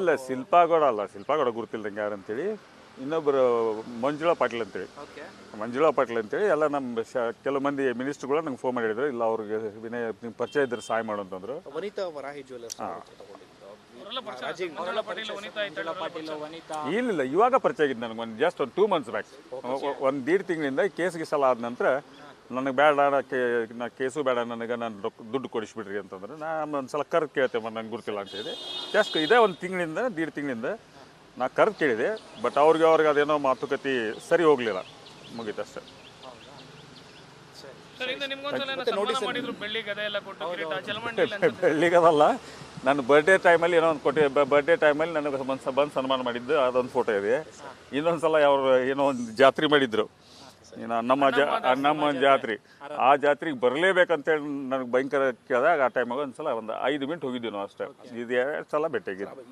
ಇಲ್ಲ ಶಿಲ್ಪಾಗೌಡ ಅಲ್ಲ, ಶಿಲ್ಪಾಗೌಡ ಗುರುತಿಲ್ದಂಗೆ ಯಾರು ಅಂತೇಳಿ, ಇನ್ನೊಬ್ಬರು ಮಂಜುಳಾ ಪಾಟೀಲ್ ಅಂತೇಳಿ. ಓಕೆ. ಮಂಜುಳಾ ಪಾಟೀಲ್ ಅಂತೇಳಿ ಎಲ್ಲ ನಮ್ಮ ಕೆಲವು ಮಂದಿ ಮಿನಿಸ್ಟ್ರುಗಳು ನಂಗೆ ಫೋನ್ ಮಾಡಿದ್ರು, ಇಲ್ಲ ಅವ್ರಿಗೆ ವಿನಯ ನಿಮ್ಮ ಪರಿಚಯ ಇದ್ರೆ ಸಹಾಯ ಮಾಡು ಅಂತಂದ್ರು. ವನಿತಾ ವರಾಹಿ ಜ್ಯುವೆಲ್ಲರ್ಸ್ ತಗೊಂಡಿದ್ದು. ಇಲ್ಲ ಇವಾಗ ಪರಿಚಯ ಆಗಿದ್ದು ನನಗೆ ಒಂದು ಜಸ್ಟ್ ಒಂದು 2 months ಬ್ಯಾಕ್. ಒಂದು 1.5 ತಿಂಗಳಿಂದ ಕೇಸ್ಗೆ ಸಲ ಆದ ನಂತರ ನನಗೆ ಬೇಡ, ನಾ ಕೇಸು ಬೇಡ, ನನಗೆ ನಾನು ದುಡ್ಡು ಕೊಡಿಸ್ಬಿಡ್ರಿ ಅಂತಂದ್ರೆ ನಾನು ಒಂದು ಸಲ ಕರೆದು ಕೇಳ್ತೇವೆ, ನಂಗೆ ಗುರುತಿಲ್ಲ ಅಂತೇಳಿ. ಜಸ್ಟ್ ಇದೇ 1 ತಿಂಗಳಿಂದ 1.5 ತಿಂಗಳಿಂದ ನಾ ಕರೆದು ಕೇಳಿದೆ. ಬಟ್ ಅವ್ರಿಗೆ ಅದೇನೋ ಮಾತುಕತೆ ಸರಿ ಹೋಗಲಿಲ್ಲ, ಮುಗೀತಷ್ಟೇ. ಬೆಳ್ಳಿಗದಲ್ಲ, ನಾನು ಬರ್ಡೇ ಟೈಮಲ್ಲಿ ಏನೋ ಒಂದು ಕೊಟ್ಟು, ಬರ್ಡೇ ಟೈಮಲ್ಲಿ ನನಗೆ ಬಂದು ಸನ್ಮಾನ ಮಾಡಿದ್ದು ಅದೊಂದು ಫೋಟೋ ಇದೆ. ಇನ್ನೊಂದು ಸಲ ಏನೋ ಒಂದು ಜಾತ್ರೆ ಮಾಡಿದ್ರು, ನಮ್ಮ ಜಾತ್ರೆ, ಆ ಜಾತ್ರೆಗೆ ಬರಲೇಬೇಕಂತೇಳಿ ನನಗೆ ಭಯಂಕರ ಕೇಳಿದಾಗ ಆ ಟೈಮಾಗ ಒಂದು ಸಲ ಒಂದು 5 ಮಿನಿಟ್ ಹೋಗಿದ್ದೀವಿ ನಾವು ಅಷ್ಟೇ. ಇದು 2 ಸಲ ಭೇಟಿಯಾಗಿದ್ದು.